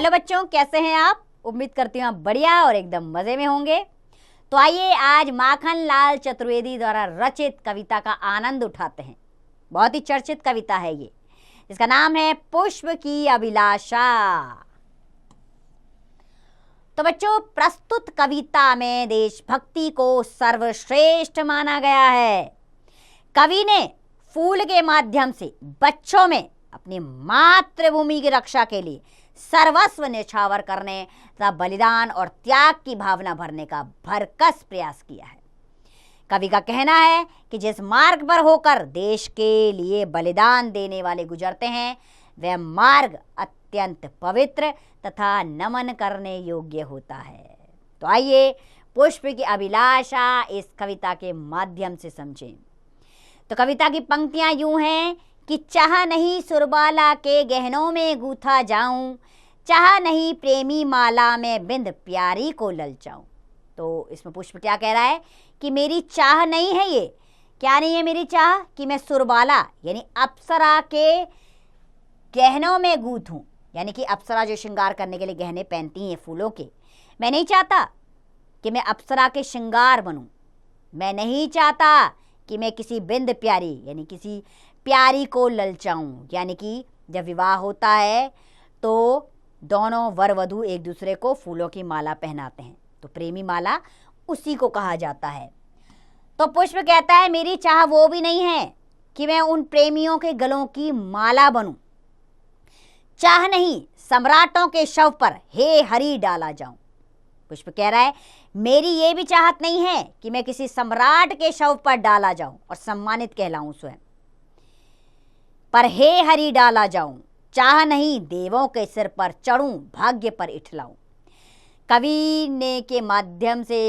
Hello बच्चों, कैसे हैं आप? उम्मीद करती हूँ आप बढ़िया और एकदम मजे में होंगे। तो आइए आज माखन लाल चतुर्वेदी द्वारा रचित कविता का आनंद उठाते हैं। बहुत ही चर्चित कविता है ये, जिसका नाम है पुष्प की अभिलाषा। तो बच्चों, प्रस्तुत कविता में देशभक्ति को सर्वश्रेष्ठ माना गया है। कवि ने फूल के माध्यम से बच्चों में अपनी मातृभूमि की रक्षा के लिए सर्वस्व न्यौछावर करने तथा बलिदान और त्याग की भावना भरने का भरकस प्रयास किया है। कवि का कहना है कि जिस मार्ग पर होकर देश के लिए बलिदान देने वाले गुजरते हैं, वह मार्ग अत्यंत पवित्र तथा नमन करने योग्य होता है। तो आइए पुष्प की अभिलाषा इस कविता के माध्यम से समझें। तो कविता की पंक्तियां यूं हैं कि चाह नहीं सुरबाला के गहनों में गूथा जाऊं, चाह नहीं प्रेमी माला में बिंद प्यारी को ललचाऊं। तो इसमें पुष्प क्या कह रहा है कि मेरी चाह नहीं है, ये क्या नहीं है मेरी चाह कि मैं सुरबाला यानी अप्सरा के गहनों में गूथूं, यानी कि अप्सरा जो श्रृंगार करने के लिए गहने पहनती हैं फूलों के। मैं नहीं चाहता कि मैं अप्सरा के श्रृंगार बनूं। मैं नहीं चाहता कि मैं किसी बिंद प्यारी यानी किसी प्यारी को ललचाऊं, यानी कि जब विवाह होता है तो दोनों वर वधू एक दूसरे को फूलों की माला पहनाते हैं, तो प्रेमी माला उसी को कहा जाता है। तो पुष्प कहता है मेरी चाह वो भी नहीं है कि मैं उन प्रेमियों के गलों की माला बनूं। चाह नहीं सम्राटों के शव पर हे हरि डाला जाऊं। पुष्प कह रहा है मेरी ये भी चाहत नहीं है कि मैं किसी सम्राट के शव पर डाला जाऊं और सम्मानित कहलाऊं स्वयं, पर हे हरि डाला जाऊं। चाह नहीं देवों के सिर पर चढ़ूं, भाग्य पर इठलाऊं। कवि ने के माध्यम से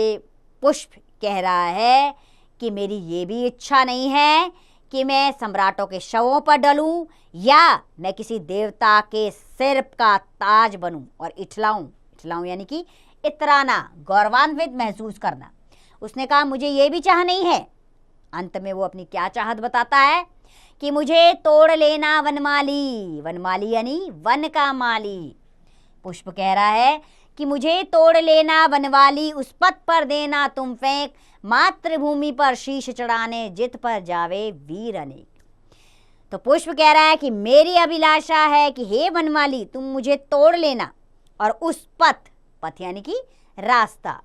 पुष्प कह रहा है कि मेरी ये भी इच्छा नहीं है कि मैं सम्राटों के शवों पर डलूं या मैं किसी देवता के सिर का ताज बनूं और इठलाऊं यानी कि इतराना, गौरवान्वित महसूस करना। उसने कहा मुझे ये भी चाह नहीं है। अंत में वो अपनी क्या चाहत बताता है कि मुझे तोड़ लेना वनमाली, वनमाली यानी वन का माली। पुष्प कह रहा है कि मुझे तोड़ लेना वनवाली, उस पथ पर देना तुम फेंक, मातृभूमि पर शीश चढ़ाने जित पर जावे वीर अनेक। तो पुष्प कह रहा है कि मेरी अभिलाषा है कि हे वनमाली तुम मुझे तोड़ लेना और उस पथ यानी कि रास्ता,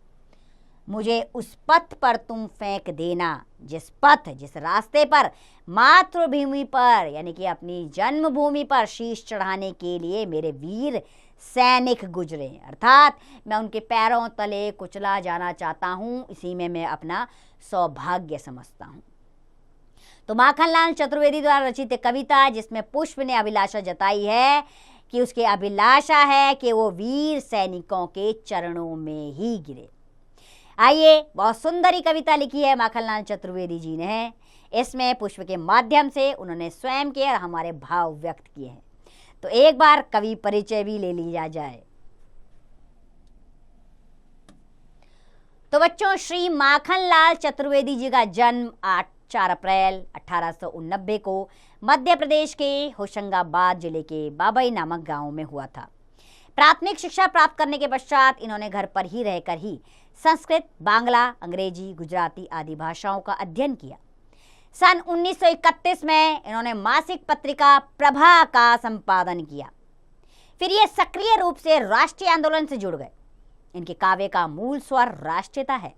मुझे उस पथ पर तुम फेंक देना जिस रास्ते पर मातृभूमि पर यानी कि अपनी जन्मभूमि पर शीश चढ़ाने के लिए मेरे वीर सैनिक गुजरे, अर्थात मैं उनके पैरों तले कुचला जाना चाहता हूँ। इसी में मैं अपना सौभाग्य समझता हूँ। तो माखनलाल चतुर्वेदी द्वारा रचित कविता जिसमें पुष्प ने अभिलाषा जताई है कि उसकी अभिलाषा है कि वो वीर सैनिकों के चरणों में ही गिरे। आइए, बहुत सुंदर ही कविता लिखी है माखनलाल चतुर्वेदी जी ने। इसमें पुष्प के माध्यम से उन्होंने स्वयं के और हमारे भाव व्यक्त किए हैं। तो एक बार कवि परिचय भी ले लिया जाए। तो बच्चों, श्री माखनलाल चतुर्वेदी जी का जन्म 4 अप्रैल 1889 को मध्य प्रदेश के होशंगाबाद जिले के बाबई नामक गांव में हुआ था। प्राथमिक शिक्षा प्राप्त करने के पश्चात इन्होंने घर पर ही रहकर ही संस्कृत, बांग्ला, अंग्रेजी, गुजराती आदि भाषाओं का अध्ययन किया। सन 1931 में इन्होंने मासिक पत्रिका प्रभा का संपादन किया। फिर ये सक्रिय रूप से राष्ट्रीय आंदोलन से जुड़ गए। इनके काव्य का मूल स्वर राष्ट्रीयता है।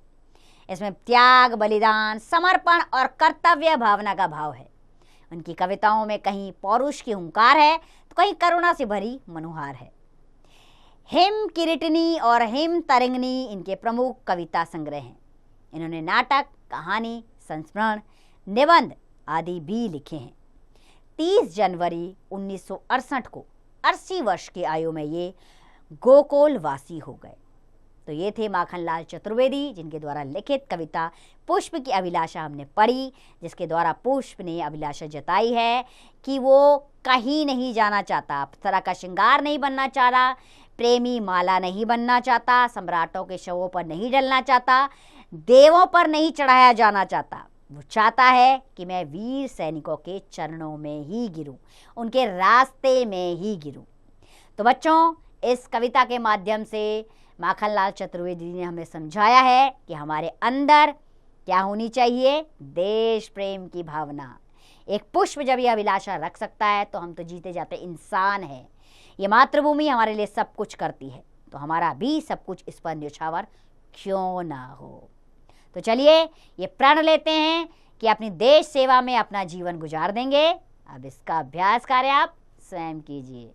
इसमें त्याग, बलिदान, समर्पण और कर्तव्य भावना का भाव है। उनकी कविताओं में कहीं पौरुष की हुंकार है तो कहीं करुणा से भरी मनुहार है। हिम किरीटिनी और हिम तरंगिनी इनके प्रमुख कविता संग्रह हैं। इन्होंने नाटक, कहानी, संस्मरण, निबंध आदि भी लिखे हैं। 30 जनवरी 1968 को 80 वर्ष की आयु में ये गोकुलवासी हो गए। तो ये थे माखनलाल चतुर्वेदी जिनके द्वारा लिखित कविता पुष्प की अभिलाषा हमने पढ़ी, जिसके द्वारा पुष्प ने अभिलाषा जताई है कि वो कहीं नहीं जाना चाहता, अप्सरा का श्रृंगार नहीं बनना चाह रहा, प्रेमी माला नहीं बनना चाहता, सम्राटों के शवों पर नहीं डलना चाहता, देवों पर नहीं चढ़ाया जाना चाहता। वो चाहता है कि मैं वीर सैनिकों के चरणों में ही गिरूं, उनके रास्ते में ही गिरूं। तो बच्चों, इस कविता के माध्यम से माखनलाल चतुर्वेदी जी ने हमें समझाया है कि हमारे अंदर क्या होनी चाहिए, देश प्रेम की भावना। एक पुष्प जब यह अभिलाषा रख सकता है तो हम तो जीते जाते इंसान हैं। ये मातृभूमि हमारे लिए सब कुछ करती है, तो हमारा भी सब कुछ इस पर न्यौछावर क्यों ना हो। तो चलिए ये प्रण लेते हैं कि अपनी देश सेवा में अपना जीवन गुजार देंगे। अब इसका अभ्यास कार्य आप स्वयं कीजिए।